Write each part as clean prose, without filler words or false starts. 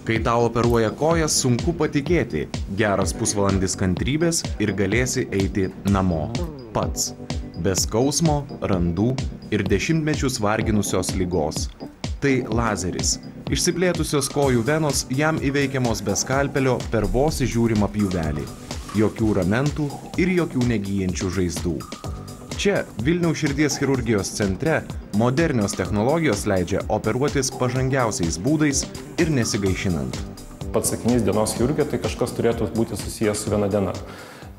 Kai tau operuoja kojas, sunku patikėti. Geras pusvalandis kantrybės ir galėsi eiti namo. Pats. Be skausmo, randų ir dešimtmečius varginusios ligos. Tai lazeris. Išsiplėtusios kojų venos jam įveikiamos be skalpelio per vos įžiūrimą pjūvelį. Jokių ramentų ir jokių negyjančių žaizdų. Čia, Vilniaus širdies chirurgijos centre, modernios technologijos leidžia operuotis pažangiausiais būdais ir nesigaišinant. Pats sakinys dienos chirurgija tai kažkas turėtų būti susijęs su viena diena.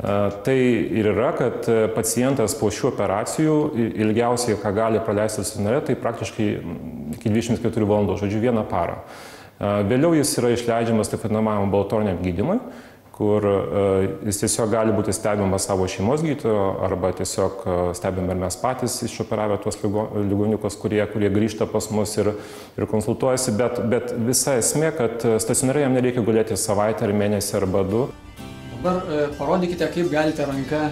Tai ir yra, kad pacientas po šių operacijų ilgiausiai, ką gali praleisti stacionare, tai praktiškai iki 24 valandų, žodžiu, vieną parą. Vėliau jis yra išleidžiamas taip vadinamajam ambulatoriniam gydymui, kur jis tiesiog gali būti stebimas savo šeimos gydytojo arba tiesiog stebime ir mes patys išoperavę tuos ligoniukus, kurie grįžta pas mus ir konsultuojasi, bet visa esmė, kad stacionare jam nereikia gulėti savaitę ar mėnesį arba 2. Dabar parodykite, kaip galite ranka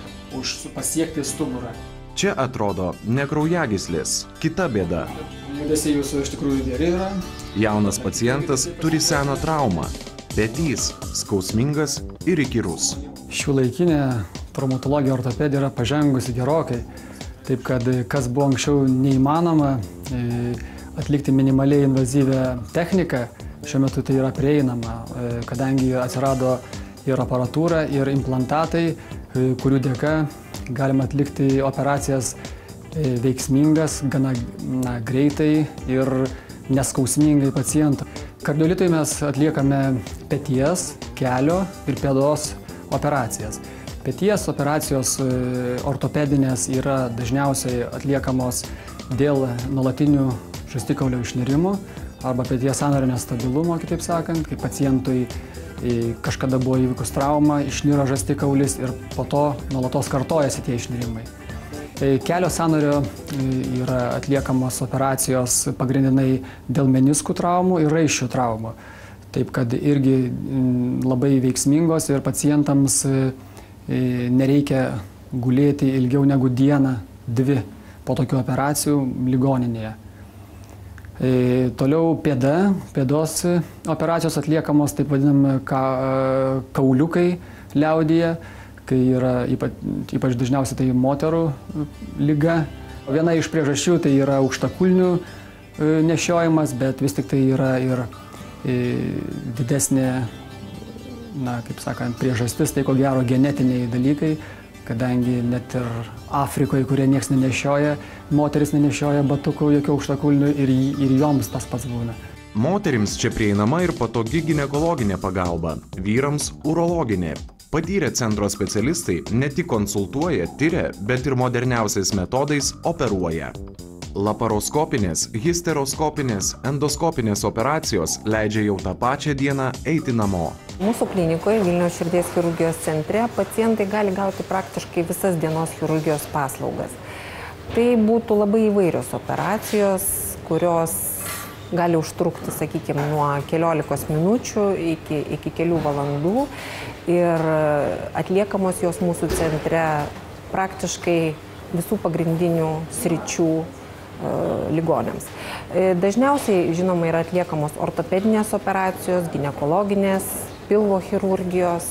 pasiekti stuburą. Čia atrodo ne kraujagyslės, kita bėda. Judesiai jūsų iš tikrųjų geri yra. Jaunas pacientas turi seną traumą. Petys skausmingas ir įkyrus. Šiuolaikinė traumatologija ortopedija yra pažengusi gerokai. Taip kad kas buvo anksčiau neįmanoma atlikti minimaliai invazyvę techniką, šiuo metu tai yra prieinama, kadangi atsirado ir aparatūra, ir implantatai, kurių dėka galima atlikti operacijas veiksmingas, gana greitai ir neskausmingai pacientui. Kardiolitui mes atliekame peties, kelio ir pėdos operacijas. Peties operacijos ortopedinės yra dažniausiai atliekamos dėl nuolatinių žastikaulio išnirimo arba peties sąnario nestabilumo, kitaip sakant, kai pacientui kažkada buvo įvykus trauma, išniro žastikaulis ir po to nuolatos kartojasi tie išnirimai. Kelio sąnario yra atliekamos operacijos pagrindinai dėl meniskų traumų ir raiščių traumų. Taip kad irgi labai veiksmingos ir pacientams nereikia gulėti ilgiau negu dieną, 2 po tokių operacijų ligoninėje. Toliau pėdos operacijos atliekamos taip vadinami kauliukai liaudyje, kai yra ypač dažniausiai tai moterų liga. Viena iš priežasčių tai yra aukštakulnių nešiojimas, bet vis tik tai yra ir didesnė, kaip sakant, priežastis, tai ko gero genetiniai dalykai, kadangi net ir Afrikoje, kurie nieks nenešioja, moteris nenešioja batukų, jokių aukštakulnių ir joms tas pats būna. Moterims čia prieinama ir patogi ginekologinė pagalba, vyrams urologinė. Patyrę centro specialistai ne tik konsultuoja, tiria, bet ir moderniausiais metodais operuoja. Laparoskopinės, histeroskopinės, endoskopinės operacijos leidžia jau tą pačią dieną eiti namo. Mūsų klinikoje Vilniaus širdies chirurgijos centre pacientai gali gauti praktiškai visas dienos chirurgijos paslaugas. Tai būtų labai įvairios operacijos, kurios gali užtrukti, sakykime, nuo keliolikos minučių iki kelių valandų ir atliekamos jos mūsų centre praktiškai visų pagrindinių sričių ligoniams. Dažniausiai, žinoma, yra atliekamos ortopedinės operacijos, ginekologinės, pilvo chirurgijos,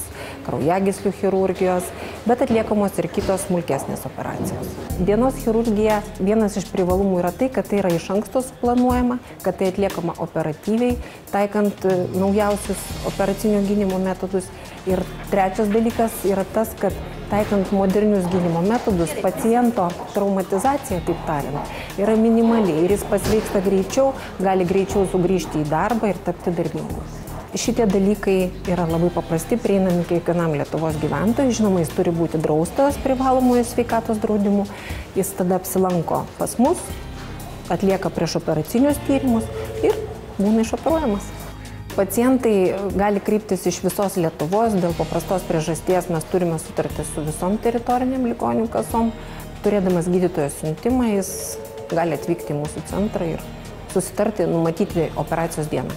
kraujagyslių chirurgijos, bet atliekamos ir kitos smulkesnės operacijos. Dienos chirurgija, vienas iš privalumų yra tai, kad tai yra iš anksto planuojama, kad tai atliekama operatyviai, taikant naujausius operacinio gydymo metodus. Ir trečias dalykas yra tas, kad taikant modernius gydymo metodus, paciento traumatizacija, taip tariant, yra minimaliai ir jis pasveiksta greičiau, gali greičiau sugrįžti į darbą ir tapti darbingu. Šitie dalykai yra labai paprasti, prieinami kiekvienam Lietuvos gyventojui. Žinoma, jis turi būti draustas privalomojo sveikatos draudimu. Jis tada apsilanko pas mus, atlieka priešoperacinius tyrimus ir būna išoperuojamas. Pacientai gali kreiptis iš visos Lietuvos, dėl paprastos priežasties mes turime sutartį su visom teritoriniam ligonių kasom. Turėdamas gydytojo siuntimą, jis gali atvykti į mūsų centrą ir susitarti, numatyti operacijos dieną.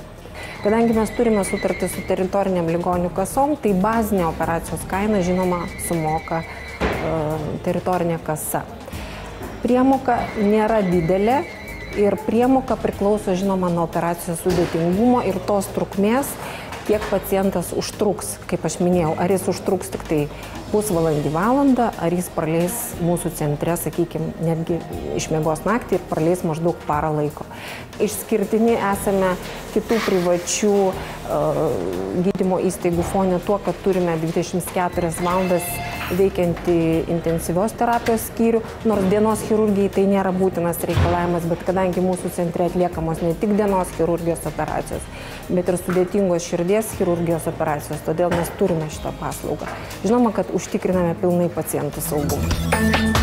Kadangi mes turime sutartį su teritoriniam ligonių kasom, tai bazinė operacijos kaina, žinoma, sumoka teritorinė kasa. Priemoka nėra didelė, Ir priemoka priklauso, žinoma, nuo operacijos sudėtingumo ir tos trukmės, kiek pacientas užtruks, kaip aš minėjau, ar jis užtruks tik tai pusvalandį, valandą, ar jis praleis mūsų centre, sakykime, netgi išmiegos naktį ir praleis maždaug parą laiko. Išskirtini esame kitų privačių gydymo įstaigų fone tuo, kad turime 24 valandas veikiantį intensyvios terapijos skyrių, nors dienos chirurgijai tai nėra būtinas reikalavimas, bet kadangi mūsų centre atliekamos ne tik dienos chirurgijos operacijos, bet ir sudėtingos širdies chirurgijos operacijos, todėl mes turime šitą paslaugą. Žinoma, kad užtikriname pilnai pacientų saugumą.